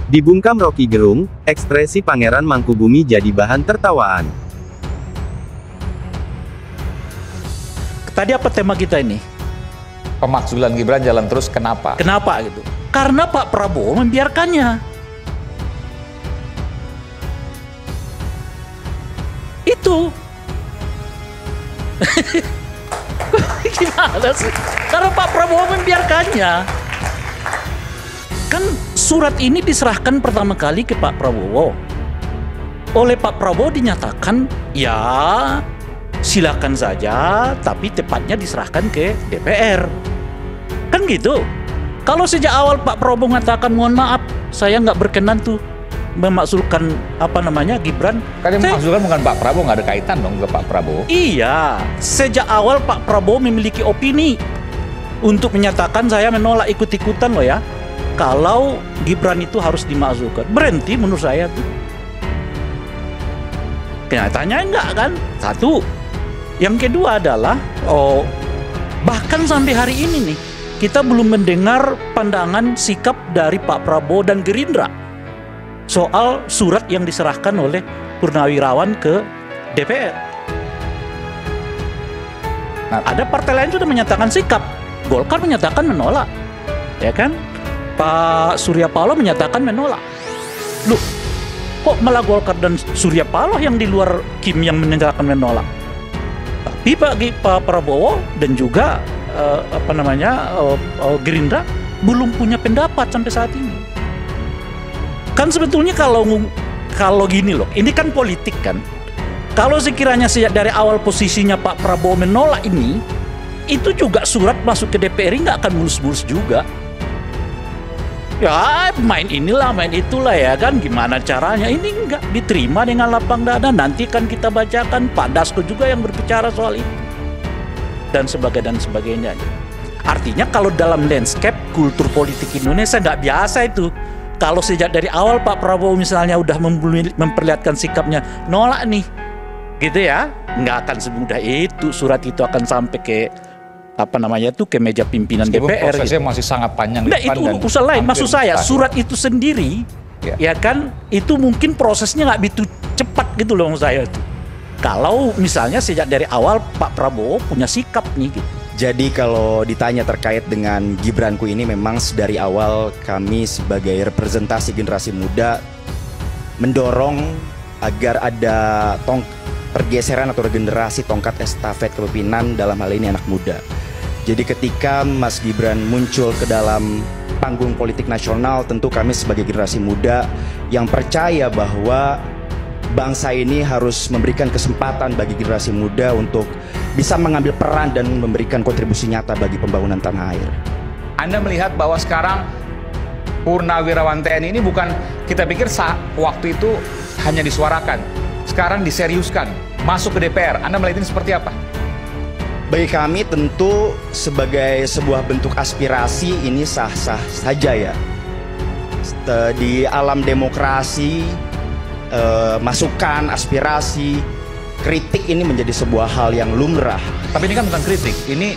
Dibungkam Rocky Gerung, ekspresi Pangeran Mangkubumi jadi bahan tertawaan. Tadi apa tema kita ini? Pemakzulan Gibran jalan terus, kenapa? Kenapa gitu? Karena Pak Prabowo membiarkannya. Itu. Gimana sih? Karena Pak Prabowo membiarkannya. Kan surat ini diserahkan pertama kali ke Pak Prabowo. Oleh Pak Prabowo dinyatakan, ya silakan saja, tapi tepatnya diserahkan ke DPR. Kan gitu. Kalau sejak awal Pak Prabowo mengatakan, mohon maaf, saya nggak berkenan tuh memakzulkan Gibran. Kan yang memakzulkan bukan Pak Prabowo, nggak ada kaitan dong ke Pak Prabowo. Iya, sejak awal Pak Prabowo memiliki opini untuk menyatakan saya menolak ikut-ikutan loh ya. Kalau Gibran itu harus dimakzulkan, berhenti menurut saya tuh. Kenyataannya enggak kan? Satu. Yang kedua adalah, bahkan sampai hari ini nih, kita belum mendengar pandangan sikap dari Pak Prabowo dan Gerindra soal surat yang diserahkan oleh Purnawirawan ke DPR. Nah, ada partai lain sudah menyatakan sikap. Golkar menyatakan menolak, ya kan? Pak Surya Paloh menyatakan menolak. Loh, kok malah Golkar dan Surya Paloh yang di luar Kim yang menyatakan menolak? Tapi Pak Prabowo dan juga Gerindra belum punya pendapat sampai saat ini. Kan sebetulnya kalau gini loh, ini kan politik kan. Kalau sekiranya sejak dari awal posisinya Pak Prabowo menolak ini, itu juga surat masuk ke DPR nggak akan mulus-mulus juga. Ya main inilah, main itulah ya kan, gimana caranya, ini enggak diterima dengan lapang dada. Nanti kan kita bacakan, Pak Dasko juga yang berbicara soal itu dan sebagainya. Artinya kalau dalam landscape kultur politik Indonesia nggak biasa itu. Kalau sejak dari awal Pak Prabowo misalnya udah memperlihatkan sikapnya nolak nih gitu ya, nggak akan semudah itu surat itu akan sampai ke ke meja pimpinan DPR. Prosesnya gitu. Masih sangat panjang. Nah, itu urusan lain. Maksud saya surat itu sendiri, ya kan, itu mungkin prosesnya nggak begitu cepat gitu loh maksud saya itu. Kalau misalnya sejak dari awal Pak Prabowo punya sikap nih gitu. Jadi kalau ditanya terkait dengan Gibranku ini, memang dari awal kami sebagai representasi generasi muda mendorong agar ada pergeseran atau regenerasi tongkat estafet kepemimpinan, dalam hal ini anak muda. Jadi ketika Mas Gibran muncul ke dalam panggung politik nasional, tentu kami sebagai generasi muda yang percaya bahwa bangsa ini harus memberikan kesempatan bagi generasi muda untuk bisa mengambil peran dan memberikan kontribusi nyata bagi pembangunan tanah air. Anda melihat bahwa sekarang Purnawirawan TNI ini bukan, kita pikir waktu itu hanya disuarakan, sekarang diseriuskan, masuk ke DPR. Anda melihat ini seperti apa? Bagi kami tentu sebagai sebuah bentuk aspirasi ini sah-sah saja ya. Di alam demokrasi, masukan, aspirasi, kritik ini menjadi sebuah hal yang lumrah. Tapi ini kan bukan kritik, ini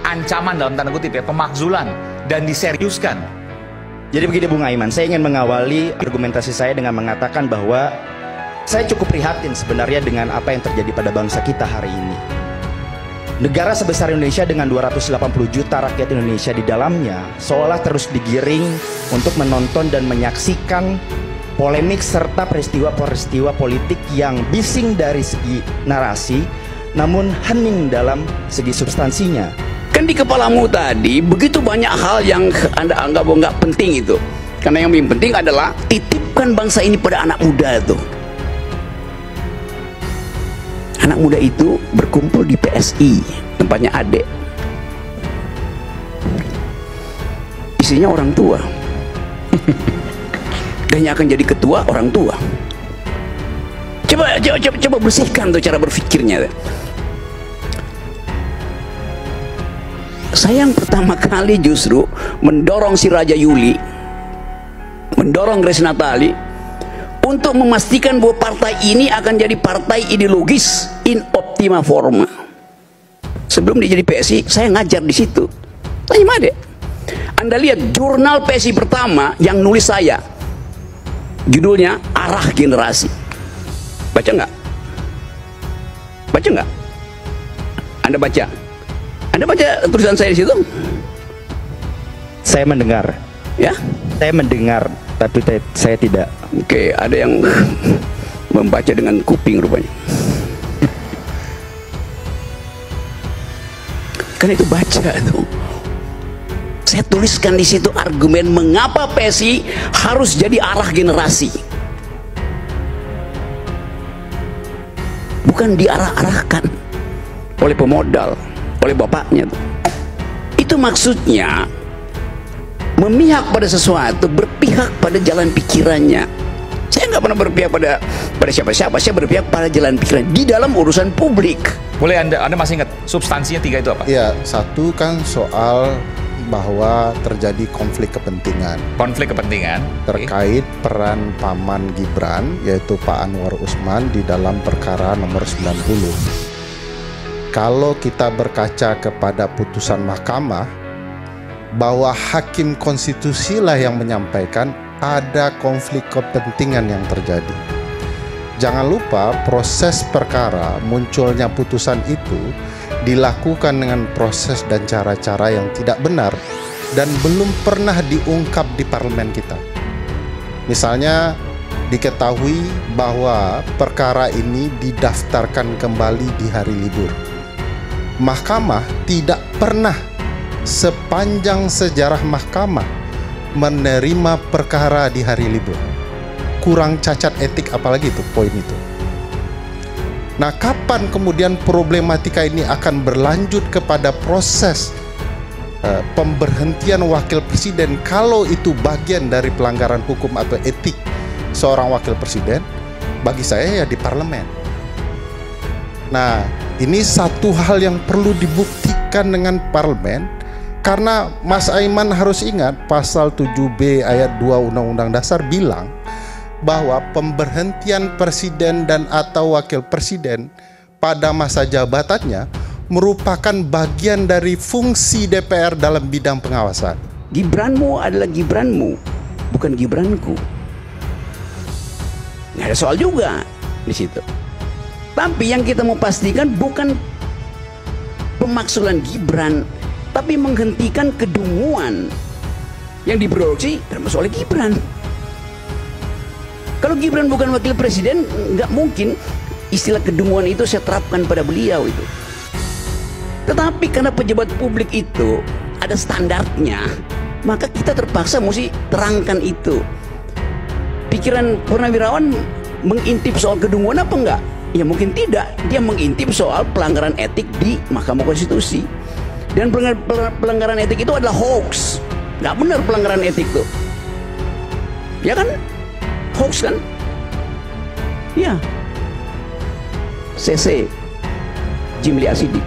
ancaman dalam tanda kutip ya, pemakzulan dan diseriuskan. Jadi begini Bung Aiman, saya ingin mengawali argumentasi saya dengan mengatakan bahwa saya cukup prihatin sebenarnya dengan apa yang terjadi pada bangsa kita hari ini. Negara sebesar Indonesia dengan 280 juta rakyat Indonesia di dalamnya seolah terus digiring untuk menonton dan menyaksikan polemik serta peristiwa-peristiwa politik yang bising dari segi narasi namun hening dalam segi substansinya. Kan di kepalamu tadi begitu banyak hal yang Anda anggap nggak penting itu. Karena yang paling penting adalah titipkan bangsa ini pada anak muda itu. Anak muda itu berkumpul di PSI, tempatnya adik. Isinya orang tua. Dan yang akan jadi ketua orang tua. Coba bersihkan tuh cara berpikirnya. Saya yang pertama kali justru mendorong si Raja Yuli, mendorong Grace Natali untuk memastikan bahwa partai ini akan jadi partai ideologis in optima forma. Sebelum dia jadi PSI, saya ngajar di situ. Tanya Made, Anda lihat jurnal PSI pertama yang nulis saya, judulnya Arah Generasi. Baca nggak? Baca nggak? Anda baca? Anda baca tulisan saya di situ? Saya mendengar. Ya? Saya mendengar, tapi saya tidak. Oke, ada yang membaca dengan kuping rupanya. Karena itu baca tuh. Saya tuliskan di situ argumen mengapa PSI harus jadi arah generasi. Bukan diarah-arahkan oleh pemodal, oleh bapaknya tuh. Itu maksudnya memihak pada sesuatu, berpihak pada jalan pikirannya. Saya nggak pernah berpihak pada siapa-siapa, saya berpihak pada jalan pikiran di dalam urusan publik. Boleh Anda masih ingat substansinya 3 itu apa? Ya, satu kan soal bahwa terjadi konflik kepentingan. Konflik kepentingan Terkait peran paman Gibran, yaitu Pak Anwar Usman di dalam perkara nomor 90. Kalau kita berkaca kepada putusan mahkamah, bahwa hakim konstitusi lah yang menyampaikan ada konflik kepentingan yang terjadi. Jangan lupa proses perkara munculnya putusan itu dilakukan dengan proses dan cara-cara yang tidak benar dan belum pernah diungkap di parlemen kita. Misalnya diketahui bahwa perkara ini didaftarkan kembali di hari libur. Mahkamah tidak pernah sepanjang sejarah mahkamah menerima perkara di hari libur. Kurang cacat etik apalagi itu poin itu. Nah, kapan kemudian problematika ini akan berlanjut kepada proses pemberhentian wakil presiden kalau itu bagian dari pelanggaran hukum atau etik seorang wakil presiden? Bagi saya ya di parlemen. Nah, ini satu hal yang perlu dibuktikan dengan parlemen, karena Mas Aiman harus ingat pasal 7B ayat 2 Undang-Undang Dasar bilang bahwa pemberhentian presiden dan atau wakil presiden pada masa jabatannya merupakan bagian dari fungsi DPR dalam bidang pengawasan. Gibranmu adalah Gibranmu, bukan Gibranku. Nggak ada soal juga di situ. Tapi yang kita mau pastikan bukan pemaksulan Gibran, tapi menghentikan kedunguan yang diproduksi termasuk oleh Gibran. Kalau Gibran bukan wakil presiden, nggak mungkin istilah kedunguan itu saya terapkan pada beliau itu. Tetapi karena pejabat publik itu ada standarnya, maka kita terpaksa mesti terangkan itu. Pikiran Purnawirawan mengintip soal kedunguan apa enggak? Ya mungkin tidak. Dia mengintip soal pelanggaran etik di Mahkamah Konstitusi. Dan pelanggaran etik itu adalah hoax. Nggak benar pelanggaran etik tuh. Ya kan? Hoax kan? Ya. CC Jimli Asidik.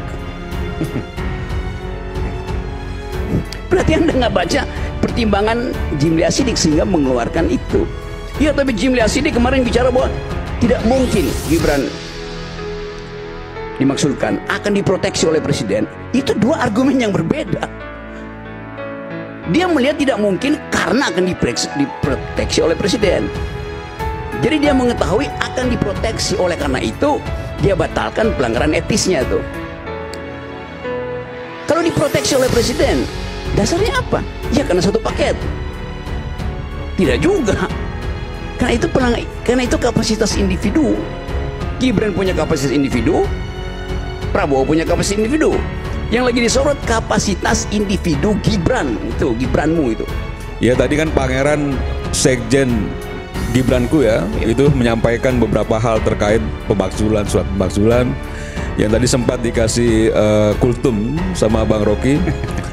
Berarti Anda nggak baca pertimbangan Jimli Asidik sehingga mengeluarkan itu. Ya, tapi Jimli Asidik kemarin bicara bahwa tidak mungkin Gibran dimaksudkan akan diproteksi oleh presiden. Itu dua argumen yang berbeda. Dia melihat tidak mungkin karena akan diproteksi oleh presiden. Jadi dia mengetahui akan diproteksi, oleh karena itu dia batalkan pelanggaran etisnya tuh. Kalau diproteksi oleh presiden, dasarnya apa? Ya karena satu paket. Tidak juga. Karena itu kapasitas individu. Gibran punya kapasitas individu, Prabowo punya kapasitas individu. Yang lagi disorot kapasitas individu Gibran, itu Gibranmu itu. Ya tadi kan Pangeran Sekjen Gibranku ya, itu menyampaikan beberapa hal terkait pemakzulan, surat pemakzulan yang tadi sempat dikasih kultum sama Bang Rocky.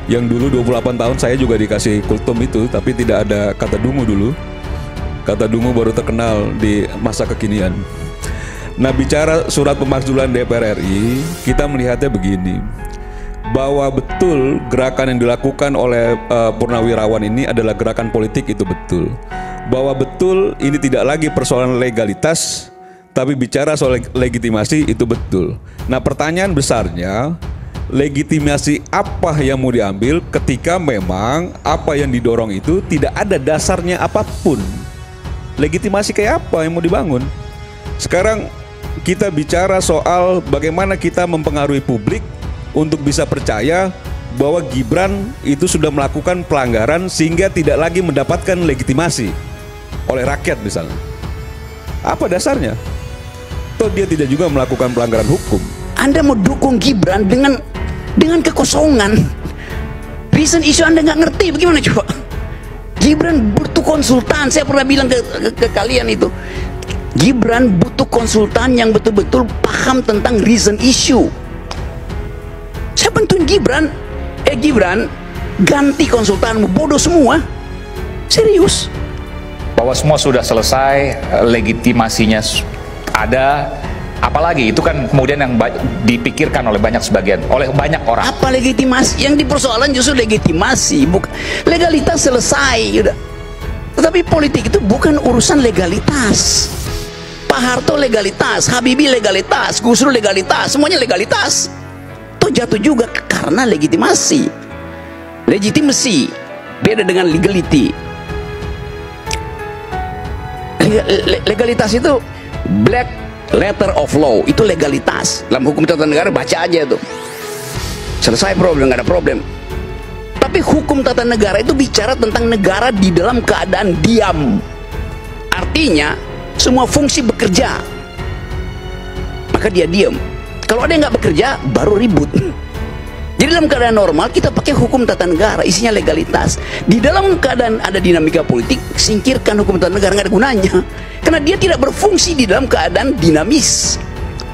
Yang dulu 28 tahun saya juga dikasih kultum itu, tapi tidak ada kata dungu dulu. Kata dungu baru terkenal di masa kekinian. Nah, bicara surat pemakzulan DPR RI, kita melihatnya begini, bahwa betul gerakan yang dilakukan oleh Purnawirawan ini adalah gerakan politik, itu betul. Bahwa betul ini tidak lagi persoalan legalitas, tapi bicara soal legitimasi, itu betul. Nah, pertanyaan besarnya, legitimasi apa yang mau diambil ketika memang apa yang didorong itu tidak ada dasarnya apapun. Legitimasi kayak apa yang mau dibangun? Sekarang kita bicara soal bagaimana kita mempengaruhi publik untuk bisa percaya bahwa Gibran itu sudah melakukan pelanggaran sehingga tidak lagi mendapatkan legitimasi oleh rakyat misalnya. Apa dasarnya? Toh dia tidak juga melakukan pelanggaran hukum. Anda mau dukung Gibran dengan kekosongan. Reason issue Anda nggak ngerti, bagaimana coba? Gibran butuh konsultan. Saya pernah bilang ke kalian itu, Gibran butuh konsultan yang betul-betul paham tentang reason issue. Saya bantuin Gibran. Gibran, ganti konsultanmu, bodoh semua. Serius. Bahwa semua sudah selesai, legitimasinya ada. Apalagi itu kan kemudian yang dipikirkan oleh banyak orang. Apa legitimasi? Yang dipersoalan justru legitimasi, bukan legalitas. Selesai, udah. Tetapi politik itu bukan urusan legalitas. Pak Harto legalitas, Habibie legalitas, Gus Dur legalitas, semuanya legalitas. Itu jatuh juga karena legitimasi. Legitimasi beda dengan legality. Legalitas itu black letter of law, itu legalitas. Dalam hukum tata negara baca aja tuh, selesai problem, nggak ada problem. Tapi hukum tata negara itu bicara tentang negara di dalam keadaan diam. Artinya semua fungsi bekerja, maka dia diam. Kalau ada yang nggak bekerja, baru ribut. Jadi dalam keadaan normal kita pakai hukum tata negara, isinya legalitas. Di dalam keadaan ada dinamika politik, singkirkan hukum tata negara, nggak ada gunanya. Karena dia tidak berfungsi di dalam keadaan dinamis.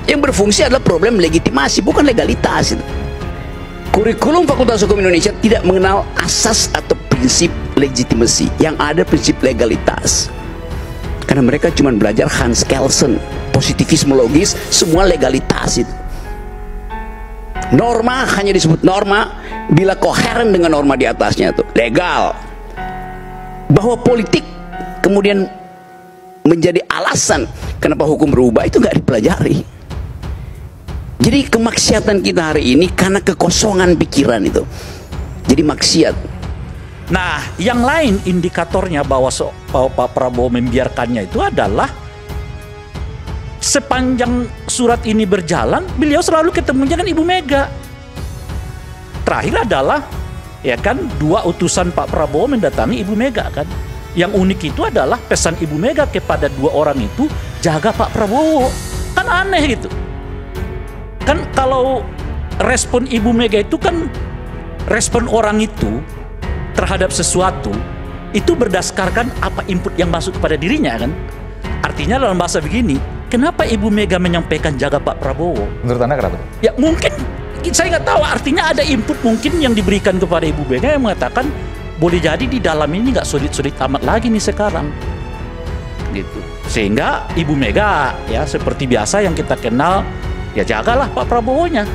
Yang berfungsi adalah problem legitimasi, bukan legalitas. Kurikulum Fakultas Hukum Indonesia tidak mengenal asas atau prinsip legitimasi. Yang ada prinsip legalitas. Karena mereka cuma belajar Hans Kelsen, positivisme logis, semua legalitas itu. Norma hanya disebut norma bila koheren dengan norma di atasnya, itu legal. Bahwa politik kemudian menjadi alasan kenapa hukum berubah, itu nggak dipelajari. Jadi kemaksiatan kita hari ini karena kekosongan pikiran itu. Jadi maksiat. Nah, yang lain indikatornya bahwa Pak Prabowo membiarkannya itu adalah sepanjang surat ini berjalan, beliau selalu ketemunya dengan Ibu Mega. Terakhir adalah, ya kan, 2 utusan Pak Prabowo mendatangi Ibu Mega kan. Yang unik itu adalah pesan Ibu Mega kepada 2 orang itu, jaga Pak Prabowo. Kan aneh gitu. Kan kalau respon Ibu Mega itu kan, respon orang itu terhadap sesuatu itu berdasarkan apa input yang masuk kepada dirinya kan. Artinya dalam bahasa begini, kenapa Ibu Mega menyampaikan jaga Pak Prabowo? Menurut Anda kenapa? Ya mungkin, saya nggak tahu, artinya ada input mungkin yang diberikan kepada Ibu Mega yang mengatakan boleh jadi di dalam ini nggak sulit-sulit amat lagi nih sekarang, gitu. Sehingga Ibu Mega ya seperti biasa yang kita kenal, ya jagalah Pak Prabowo-nya,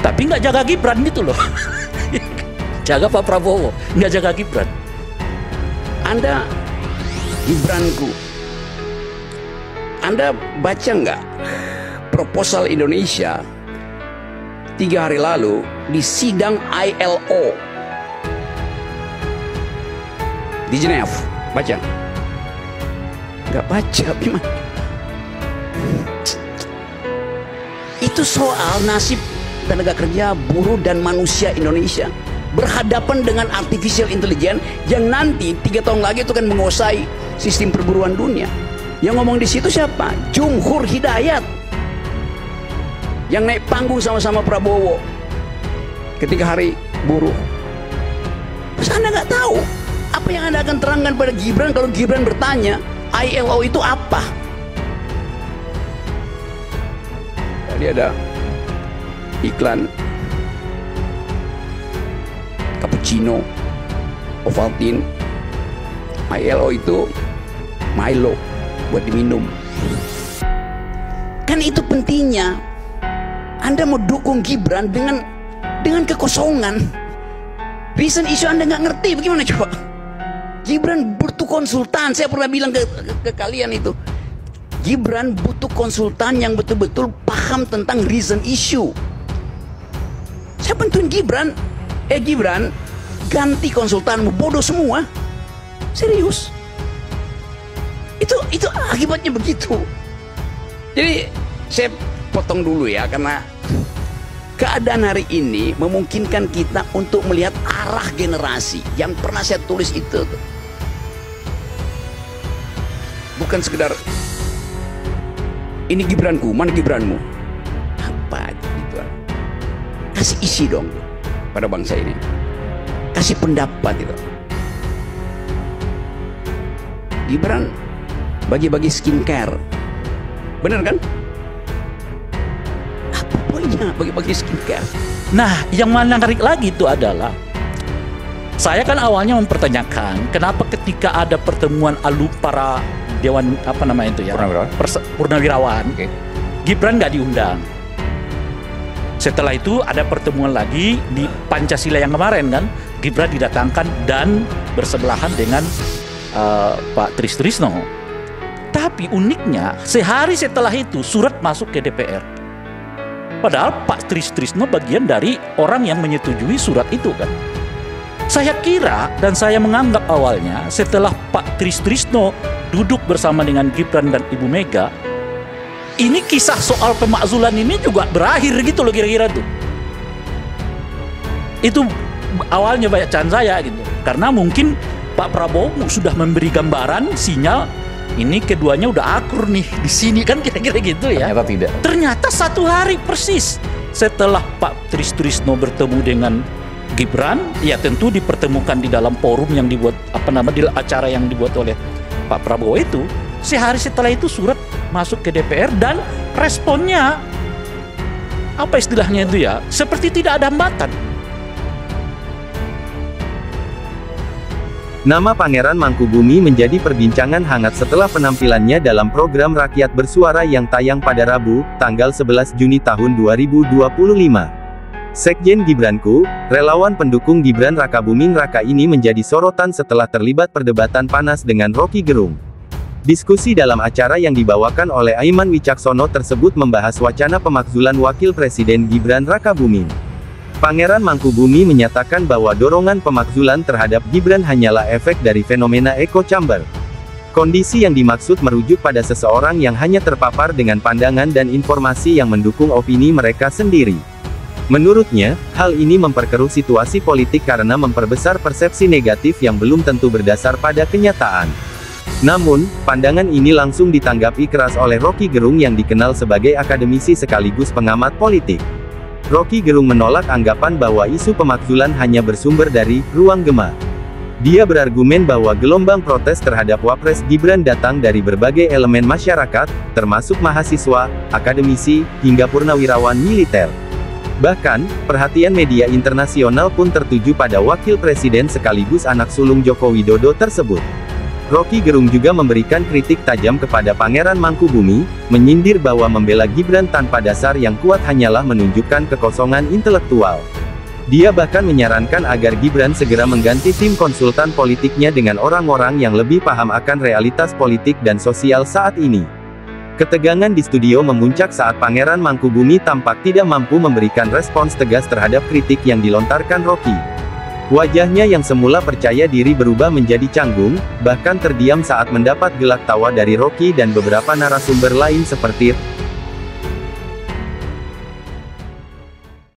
tapi nggak jaga Gibran gitu loh. Jaga Pak Prabowo, nggak jaga Gibran. Anda Gibranku, Anda baca nggak proposal Indonesia 3 hari lalu di sidang ILO di Geneva? Baca? Nggak baca, gimana? Itu soal nasib tenaga kerja, buruh dan manusia Indonesia berhadapan dengan artificial intelligence yang nanti 3 tahun lagi itu kan menguasai sistem perburuan dunia. Yang ngomong di situ siapa? Jumhur Hidayat, yang naik panggung sama-sama Prabowo ketika hari buruh. Terus Anda nggak tahu apa yang Anda akan terangkan pada Gibran kalau Gibran bertanya ILO itu apa? Tadi ada iklan cappuccino, Ovaltine. ILO itu Milo buat diminum. Kan itu pentingnya. Anda mau dukung Gibran dengan kekosongan. Reason issue Anda nggak ngerti, bagaimana coba? Gibran butuh konsultan. Saya pernah bilang ke kalian itu, Gibran butuh konsultan yang betul-betul paham tentang reason issue. Saya saya bantuin Gibran. Gibran, ganti konsultanmu, bodoh semua. Serius. Itu akibatnya begitu. Jadi saya potong dulu ya, karena keadaan hari ini memungkinkan kita untuk melihat arah generasi. Yang pernah saya tulis itu bukan sekedar ini Gibranku, mana Gibranmu, apa gitu. Kasih isi dong pada bangsa ini, kasih pendapat itu. Gibran bagi-bagi skincare, bener kan? Apa poinnya bagi-bagi skincare? Nah, yang menarik lagi itu adalah saya kan awalnya mempertanyakan kenapa ketika ada pertemuan para dewan apa namanya itu ya, purnawirawan, Gibran nggak diundang. Setelah itu ada pertemuan lagi di Pancasila yang kemarin kan, Gibran didatangkan dan bersebelahan dengan Pak Trisno. Tapi uniknya sehari setelah itu surat masuk ke DPR. Padahal Pak Trisno bagian dari orang yang menyetujui surat itu kan. Saya kira dan saya menganggap awalnya setelah Pak Trisno duduk bersama dengan Gibran dan Ibu Mega, ini kisah soal pemakzulan ini juga berakhir gitu loh kira-kira tuh. Itu awalnya bacaan saya gitu. Karena mungkin Pak Prabowo sudah memberi gambaran, sinyal ini keduanya udah akur nih di sini kan kira-kira gitu ya. Ternyata tidak. Ternyata satu hari persis setelah Pak Trisno bertemu dengan Gibran, ya tentu dipertemukan di dalam forum yang dibuat di acara yang dibuat oleh Pak Prabowo itu. Sehari setelah itu surat masuk ke DPR dan responnya apa istilahnya itu ya, seperti tidak ada hambatan. Nama Pangeran Mangkubumi menjadi perbincangan hangat setelah penampilannya dalam program Rakyat Bersuara yang tayang pada Rabu, tanggal 11 Juni tahun 2025. Sekjen Gibranku, relawan pendukung Gibran Rakabuming Raka ini menjadi sorotan setelah terlibat perdebatan panas dengan Rocky Gerung. Diskusi dalam acara yang dibawakan oleh Aiman Wicaksono tersebut membahas wacana pemakzulan Wakil Presiden Gibran Rakabuming. Pangeran Mangkubumi menyatakan bahwa dorongan pemakzulan terhadap Gibran hanyalah efek dari fenomena echo chamber. Kondisi yang dimaksud merujuk pada seseorang yang hanya terpapar dengan pandangan dan informasi yang mendukung opini mereka sendiri. Menurutnya, hal ini memperkeruh situasi politik karena memperbesar persepsi negatif yang belum tentu berdasar pada kenyataan. Namun, pandangan ini langsung ditanggapi keras oleh Rocky Gerung yang dikenal sebagai akademisi sekaligus pengamat politik. Rocky Gerung menolak anggapan bahwa isu pemakzulan hanya bersumber dari ruang gema. Dia berargumen bahwa gelombang protes terhadap Wapres Gibran datang dari berbagai elemen masyarakat, termasuk mahasiswa, akademisi, hingga purnawirawan militer. Bahkan, perhatian media internasional pun tertuju pada wakil presiden sekaligus anak sulung Joko Widodo tersebut. Rocky Gerung juga memberikan kritik tajam kepada Pangeran Mangkubumi, menyindir bahwa membela Gibran tanpa dasar yang kuat hanyalah menunjukkan kekosongan intelektual. Dia bahkan menyarankan agar Gibran segera mengganti tim konsultan politiknya dengan orang-orang yang lebih paham akan realitas politik dan sosial saat ini. Ketegangan di studio memuncak saat Pangeran Mangkubumi tampak tidak mampu memberikan respons tegas terhadap kritik yang dilontarkan Rocky. Wajahnya yang semula percaya diri berubah menjadi canggung, bahkan terdiam saat mendapat gelak tawa dari Rocky dan beberapa narasumber lain seperti